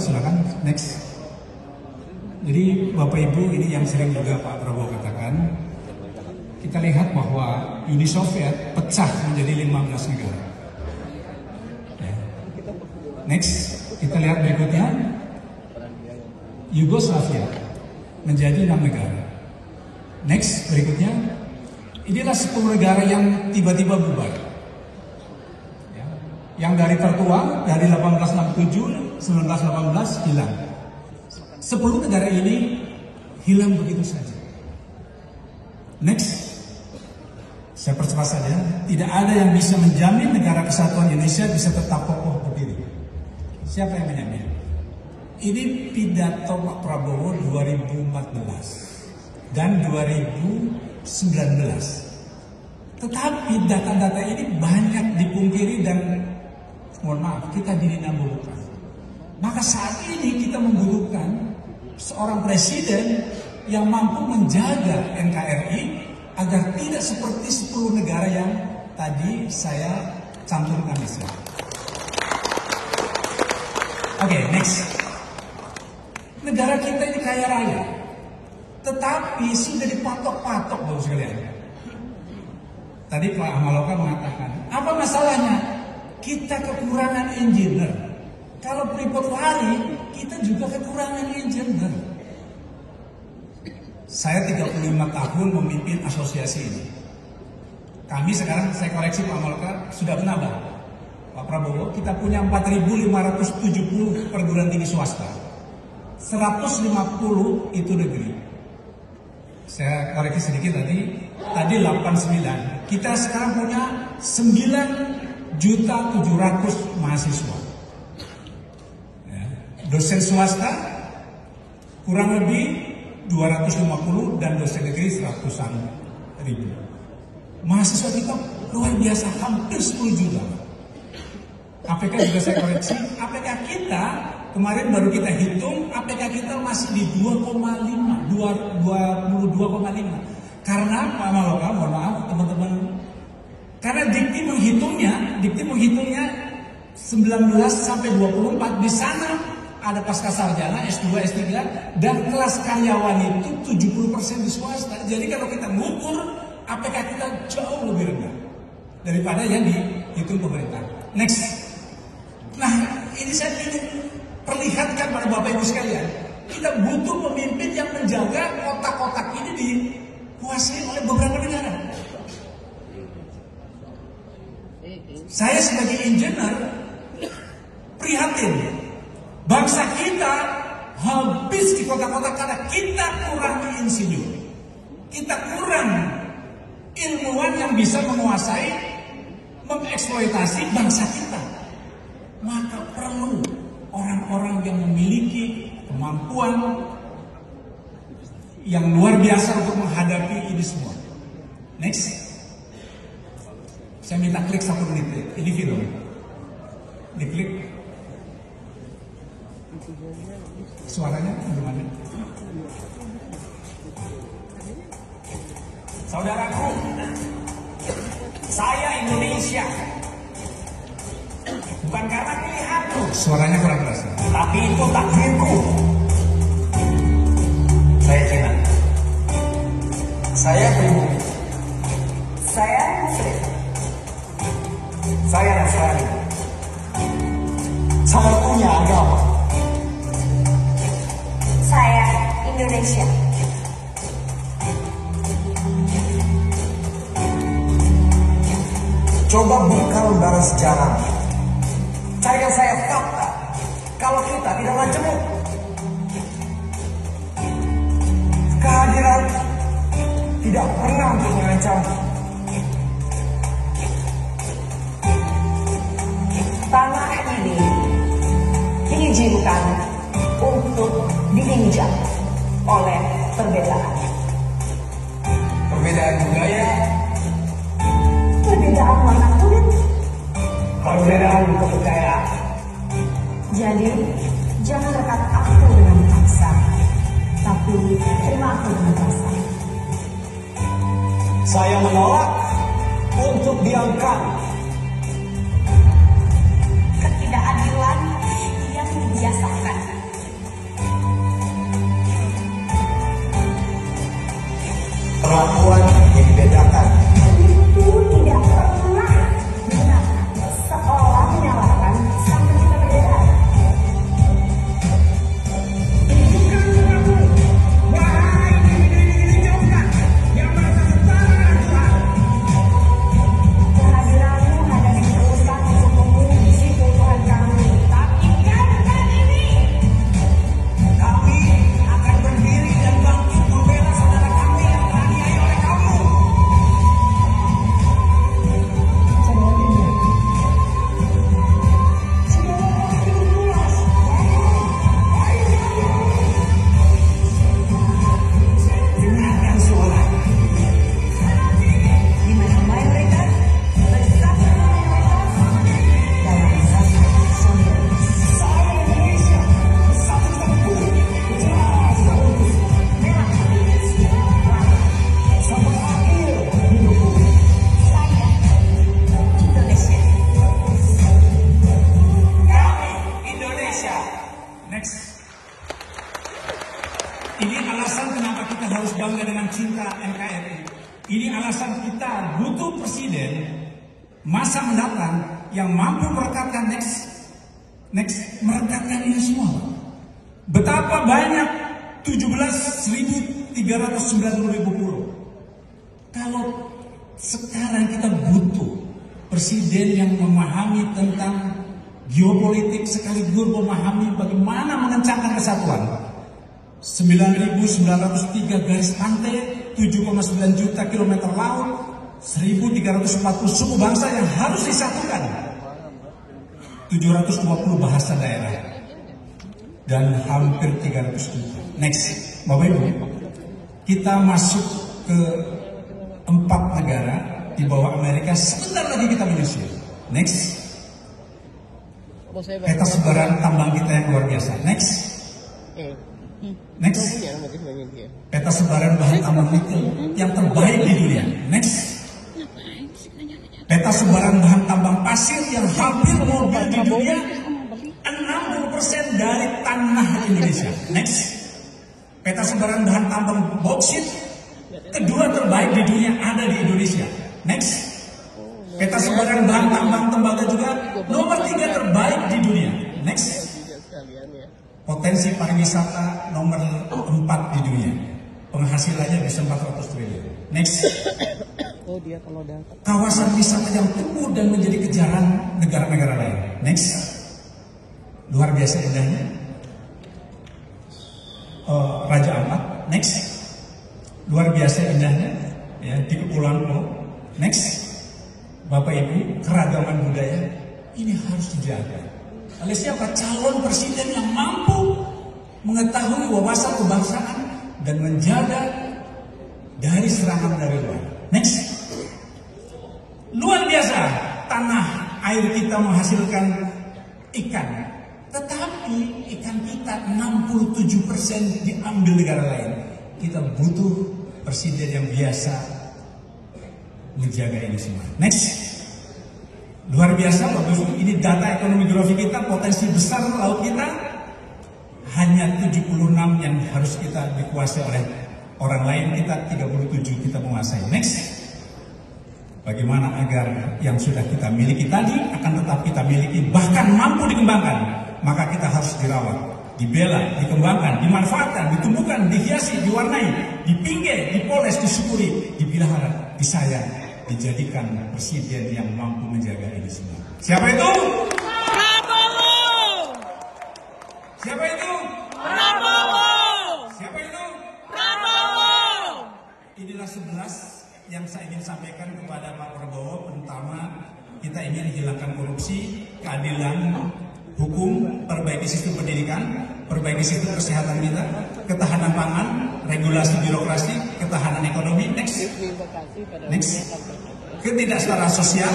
silakan next. Jadi Bapak Ibu, ini yang sering juga Pak Prabowo katakan, kita lihat bahwa Uni Soviet pecah menjadi 15 negara. Next, kita lihat berikutnya, Yugoslavia menjadi 6 negara. Next, berikutnya, inilah 10 negara yang tiba-tiba bubar. Yang dari tertua, dari 1867, 1918 hilang. 10 negara ini hilang begitu saja. Next, saya percepat saja. Tidak ada yang bisa menjamin negara kesatuan Indonesia bisa tetap kokoh berdiri. Siapa yang menjamin? Ini pidato Pak Prabowo 2014 dan 2019. Tetapi data-data ini banyak dipungkiri dan mohon maaf, kita dinambukan. Maka saat ini kita membutuhkan seorang presiden yang mampu menjaga NKRI agar tidak seperti 10 negara yang tadi saya cantumkan di sini. Oke, next. Negara kita ini kaya raya, tetapi sudah dipatok-patok Bapak sekalian. Tadi Pak Amaloka mengatakan, apa masalahnya? Kita kekurangan engineer. Kalau Freeport lari, kita juga kekurangan engineer. Saya 35 tahun memimpin asosiasi ini. Kami sekarang, saya koreksi Pak Amaloka, sudah menambah. Pak Prabowo, kita punya 4.570 perguruan tinggi swasta. 150 itu negeri. Saya koreksi sedikit tadi 89. Kita sekarang punya 9.700.000 mahasiswa. Ya. Dosen swasta kurang lebih 250 dan dosen negeri 100-an ribu. Mahasiswa kita luar biasa, hampir 10 juta. APK juga saya koreksi, APK kita kemarin baru kita hitung, APK kita masih di 22,5. Karena Pak Maloka, mohon maaf teman-teman, karena Dikti menghitungnya 19 sampai 24, di sana ada pasca sarjana, S2, S3, dan kelas karyawan itu 70% di swasta. Jadi kalau kita ngukur, APK kita jauh lebih rendah daripada yang dihitung pemerintah. Next. Nah, ini saya ingin perlihatkan pada Bapak Ibu sekalian, kita butuh pemimpin yang menjaga kotak-kotak ini dikuasai oleh beberapa negara. Saya sebagai engineer prihatin. Bangsa kita habis di kotak-kotak karena kita kurang insinyur. Kita kurang ilmuwan yang bisa menguasai, mengeksploitasi bangsa kita. Maka perlu orang-orang yang memiliki kemampuan yang luar biasa untuk menghadapi ini semua. Next. Saya minta klik 1 menit. Ini film. Diklik. Suaranya gimana? Saudaraku, saya Indonesia. Bukan karena pilihanku. Suaranya kurang keras. Tapi itu takdirku. Saya Cina. Saya pribumi. Saya Muslim. Saya Nasrani. Saya punya agama. Saya Indonesia. Coba buka lembaran sejarah. Carikan saya fakta. Kalau kita tidak majemuk. Kehadiran tidak pernah untuk mengancam. Tanah ini diizinkan untuk diinjak oleh perbedaan. Perbedaan budaya, Perbedaan warna kulit. perbedaan kepercayaan. Jadi, jangan rekat aku dengan paksa, tapi terima aku dengan rasa. Saya menolak untuk diangkat. Ketidakadilan yang dibiasakan cinta NKRI. Ini alasan kita butuh presiden masa mendatang yang mampu merekatkan merekatkan ini semua. Betapa banyak 17.390.000 pulau. Kalau sekarang kita butuh presiden yang memahami tentang geopolitik sekaligus memahami bagaimana mengencangkan kesatuan. 9.903 garis pantai, 7,9 juta kilometer laut, 1.340 suku bangsa yang harus disatukan, 720 bahasa daerah, dan hampir 300 juta. Next, Bapak Ibu, kita masuk ke 4 negara di bawah Amerika. Sebentar lagi kita menyusul. Next, peta sebaran tambang kita yang luar biasa. Next, peta sebaran bahan tambang nikel yang terbaik di dunia. Next, peta sebaran bahan tambang pasir yang hampir mobil di dunia, 60% dari tanah Indonesia. Next, peta sebaran bahan tambang bauksit kedua terbaik di dunia ada di Indonesia. Next, peta sebaran bahan tambang tembaga juga nomor 3 terbaik di dunia. Next, potensi pariwisata nomor 4 di dunia, penghasilannya bisa 400 triliun. Next, kawasan wisata yang tumbuh dan menjadi kejaran negara-negara lain. Next, luar biasa indahnya Raja Ampat. Next, luar biasa indahnya ya di Kepulauan Pulau. Next, Bapak Ibu, keragaman budaya ini harus dijaga. Oleh siapa? Calon presiden yang mampu mengetahui wawasan kebangsaan dan menjaga dari serangan dari luar. Next, luar biasa tanah air kita menghasilkan ikan, tetapi ikan kita 67% diambil negara lain. Kita butuh presiden yang biasa menjaga ini semua. Next, luar biasa Bapak Ibu, ini data ekonomi geografi kita, potensi besar laut kita hanya 76 yang harus kita dikuasai oleh orang lain, kita 37 kita menguasai. Next, bagaimana agar yang sudah kita miliki tadi akan tetap kita miliki, bahkan mampu dikembangkan, maka kita harus dirawat, dibela, dikembangkan, dimanfaatkan, ditumbuhkan, dihiasi, diwarnai, dipinggir, dipoles, disyukuri, dipelihara, disayang, dijadikan presiden yang mampu menjaga ini semua. Siapa itu? Prabowo! Siapa itu? Prabowo! Siapa itu? Prabowo! Inilah 11 yang saya ingin sampaikan kepada Pak Prabowo. Pertama, kita ingin hilangkan korupsi, keadilan hukum, perbaiki sistem pendidikan, perbaiki sistem kesehatan kita, ketahanan pangan, regulasi birokrasi, ketahanan ekonomi. Next, ketidaksetaraan sosial,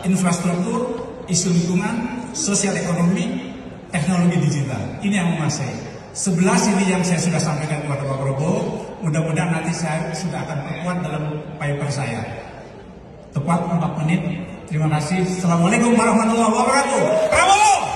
infrastruktur, isu lingkungan, sosial ekonomi, teknologi digital. Ini yang menguasai. 11 ini yang saya sudah sampaikan kepada Pak Prabowo. Mudah-mudahan nanti saya sudah akan perkuat dalam paper saya. Tepat 4 menit. Terima kasih. Assalamualaikum warahmatullahi wabarakatuh. Prabowo!